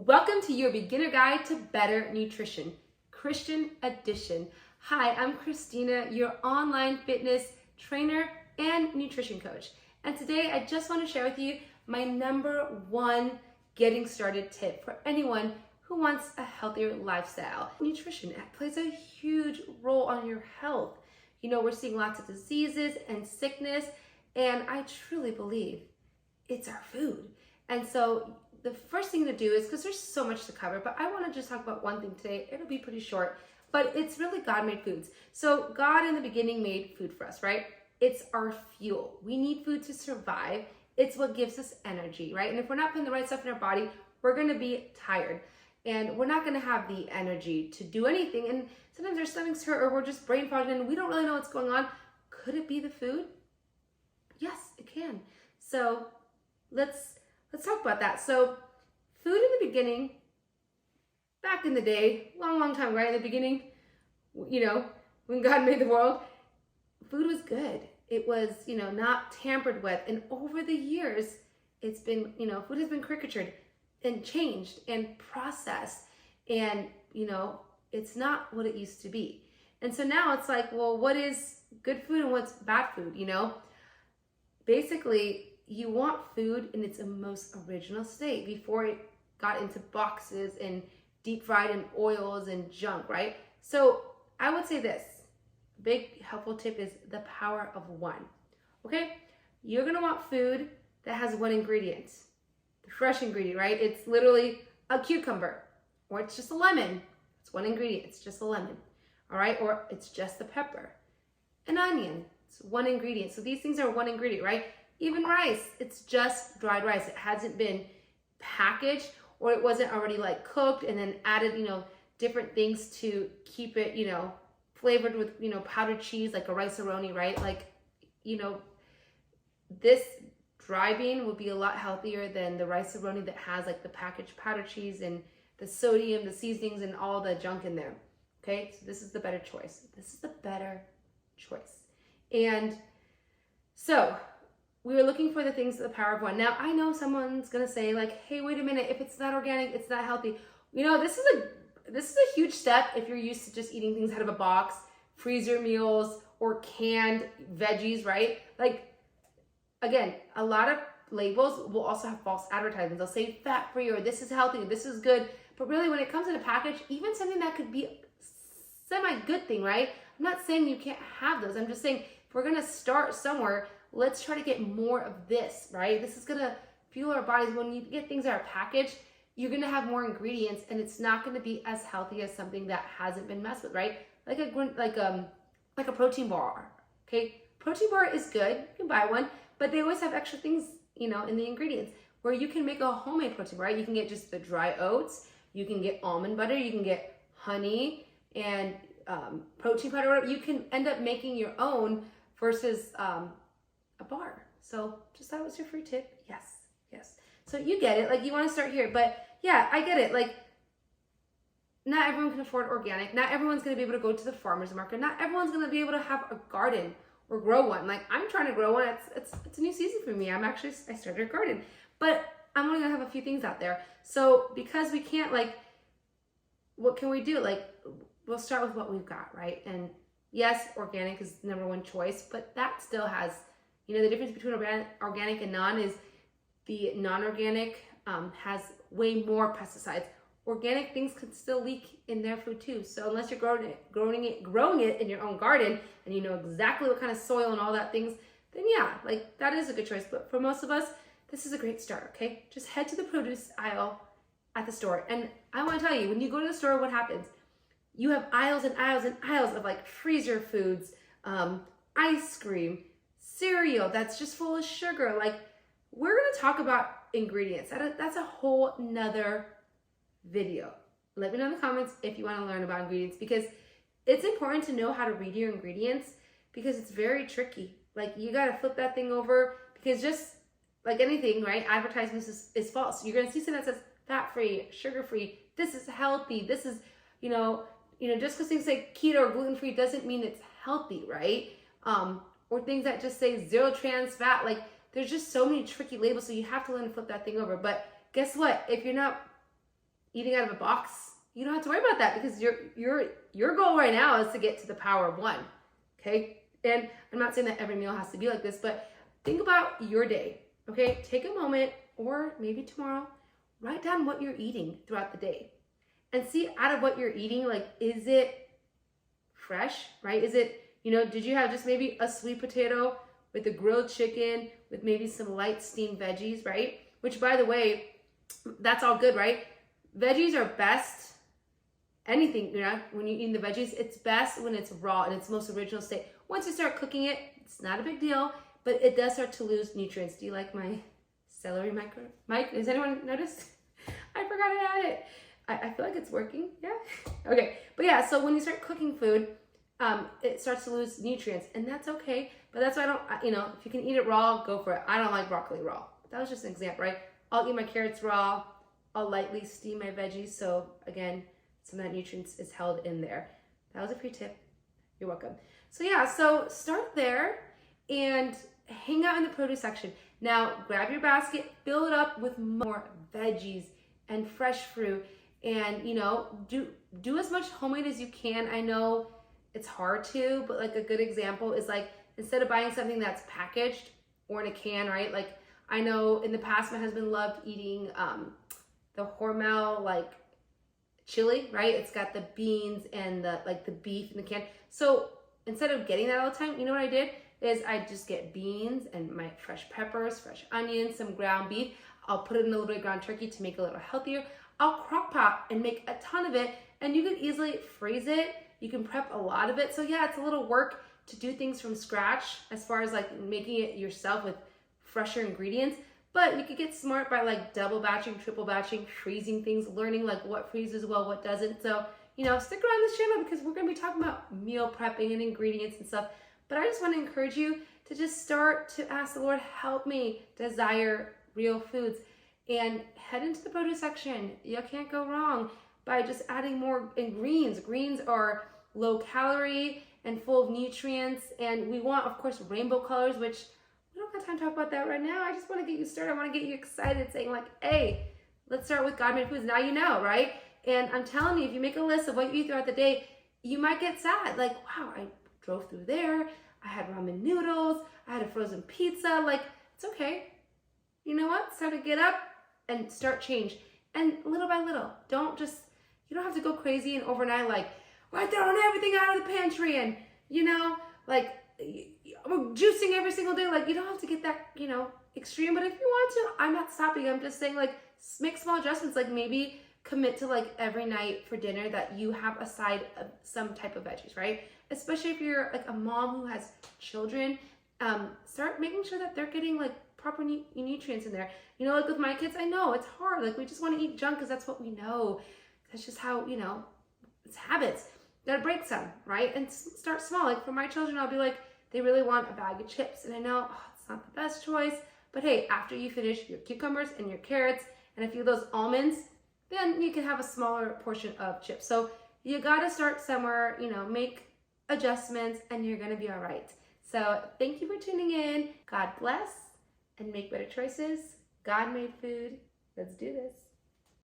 Welcome to your beginner guide to better nutrition, Christian edition. Hi, I'm Christina, your online fitness trainer and nutrition coach. And today I just want to share with you my number one getting started tip for anyone who wants a healthier lifestyle. Nutrition plays a huge role on your health. You know, we're seeing lots of diseases and sickness, and I truly believe it's our food. And so the first thing to do is, because there's so much to cover, but I want to just talk about one thing today. It'll be pretty short, but it's really God-made foods. So God in the beginning made food for us, right? It's our fuel. We need food to survive. It's what gives us energy, right? And if we're not putting the right stuff in our body, we're going to be tired and we're not going to have the energy to do anything. And sometimes our stomachs hurt or we're just brain fogged and we don't really know what's going on. Could it be the food? Yes, it can. So let's talk about that. So food in the beginning, back in the day, long time, right? In the beginning, you know, when God made the world, food was good. It was, not tampered with. And over the years, it's been, food has been caricatured and changed and processed. And, it's not what it used to be. And so now it's like, well, what is good food and what's bad food, Basically, you want food in its most original state before it got into boxes and deep fried in oils and junk, right? So I would say this, big helpful tip is the power of one, okay? You're gonna want food that has one ingredient, the fresh ingredient, right? It's literally a cucumber, or it's just a lemon. It's one ingredient, it's just a lemon, all right? Or it's just the pepper. An onion, it's one ingredient. So these things are one ingredient, right? Even rice, it's just dried rice. It hasn't been packaged or it wasn't already like cooked and then added, different things to keep it, flavored with, powdered cheese, like a rice-a-roni, right? Like, this dry bean would be a lot healthier than the rice-a-roni that has like the packaged powdered cheese and the sodium, the seasonings, and all the junk in there. Okay, so this is the better choice. This is the better choice. And so we were looking for the things, the power of one. Now, I know someone's gonna say like, hey, wait a minute, if it's not organic, it's not healthy. This is a huge step if you're used to just eating things out of a box, freezer meals, or canned veggies, right? Like, again, a lot of labels will also have false advertisements. They'll say fat-free, or this is healthy, this is good. But really, when it comes in a package, even something that could be a semi-good thing, right? I'm not saying you can't have those. I'm just saying, if we're gonna start somewhere, let's try to get more of this, right? This is gonna fuel our bodies. When you get things that are packaged, you're gonna have more ingredients and it's not gonna be as healthy as something that hasn't been messed with, right? Like a protein bar, okay? Protein bar is good, you can buy one, but they always have extra things, in the ingredients where you can make a homemade protein bar, right? You can get just the dry oats, you can get almond butter, you can get honey and protein powder, whatever. You can end up making your own versus a bar. So just that was your free tip. Yes. So you get it. Like, you want to start here, but yeah, I get it. Like, not everyone can afford organic. Not everyone's going to be able to go to the farmer's market. Not everyone's going to be able to have a garden or grow one. Like, I'm trying to grow one. It's a new season for me. I started a garden, but I'm only going to have a few things out there. So because we can't, like, what can we do? Like, we'll start with what we've got, right? And yes, organic is the number one choice, but that still has, the difference between organic and non is the non-organic has way more pesticides. Organic things could still leak in their food too. So unless you're growing it in your own garden and you know exactly what kind of soil and all that things, then yeah, like, that is a good choice. But for most of us, this is a great start, okay? Just head to the produce aisle at the store. And I want to tell you, when you go to the store, what happens? You have aisles and aisles and aisles of like freezer foods, ice cream, cereal that's just full of sugar. Like, we're going to talk about ingredients. That's a whole nother video. Let me know in the comments if you want to learn about ingredients, because it's important to know how to read your ingredients, because it's very tricky. Like, you got to flip that thing over, because just like anything, right? Advertisements is false. You're going to see something that says fat-free, sugar-free, this is healthy, this is, just because things say keto or gluten-free doesn't mean it's healthy, right? Or things that just say zero trans fat. Like, there's just so many tricky labels, so you have to learn to flip that thing over. But guess what? If you're not eating out of a box, you don't have to worry about that because your goal right now is to get to the power of one, okay? And I'm not saying that every meal has to be like this, but think about your day, okay? Take a moment, or maybe tomorrow, write down what you're eating throughout the day and see out of what you're eating, like, is it fresh, right? Is it, did you have just maybe a sweet potato with a grilled chicken with maybe some light steamed veggies, right? Which, by the way, that's all good, right? Veggies are best, anything, when you eat the veggies, it's best when it's raw in its most original state. Once you start cooking it, it's not a big deal, but it does start to lose nutrients. Do you like my celery mic? Has anyone noticed? I forgot I had it. I feel like it's working, yeah? Okay, but yeah, so when you start cooking food, it starts to lose nutrients, and that's okay, but that's why I don't, if you can eat it raw, go for it. I don't like broccoli raw. That was just an example, right? I'll eat my carrots raw. I'll lightly steam my veggies, so again, some of that nutrients is held in there. That was a free tip. You're welcome. So yeah, so start there and hang out in the produce section. Now, grab your basket, fill it up with more veggies and fresh fruit, and do as much homemade as you can. I know it's hard to, but like a good example is like, instead of buying something that's packaged or in a can, right? Like, I know in the past my husband loved eating the Hormel like chili, right? It's got the beans and the beef in the can. So instead of getting that all the time, you know what I did is I just get beans and my fresh peppers, fresh onions, some ground beef. I'll put it in a little bit of ground turkey to make it a little healthier. I'll crock pot and make a ton of it, and you can easily freeze it. You can prep a lot of it. So yeah, it's a little work to do things from scratch as far as like making it yourself with fresher ingredients, but you could get smart by like double batching, triple batching, freezing things, learning like what freezes well, what doesn't. So, stick around this channel because we're going to be talking about meal prepping and ingredients and stuff. But I just want to encourage you to just start to ask the Lord, help me desire real foods, and head into the produce section. You can't go wrong by just adding more greens. Greens are low calorie and full of nutrients, and we want, of course, rainbow colors, which we don't have time to talk about that right now. I just want to get you started. I want to get you excited, saying like, hey, let's start with God-made foods. Now you know, right? And I'm telling you, if you make a list of what you eat throughout the day, you might get sad. Like, wow, I drove through there. I had ramen noodles. I had a frozen pizza. Like, it's okay. You know what? It's time to get up and start change. And little by little, you don't have to go crazy and overnight like, we're throwing everything out of the pantry and, like, we're juicing every single day. Like, you don't have to get that, extreme. But if you want to, I'm not stopping. I'm just saying, like, make small adjustments. Like, maybe commit to, like, every night for dinner that you have a side of some type of veggies, right? Especially if you're, like, a mom who has children. Start making sure that they're getting, like, proper nutrients in there. Like with my kids, I know it's hard. Like, we just want to eat junk because that's what we know. That's just how, it's habits. Gotta break some, right? And start small. Like for my children, I'll be like, they really want a bag of chips. And I know it's not the best choice, but hey, after you finish your cucumbers and your carrots and a few of those almonds, then you can have a smaller portion of chips. So you gotta start somewhere, make adjustments, and you're gonna be all right. So thank you for tuning in. God bless and make better choices. God-made food. Let's do this.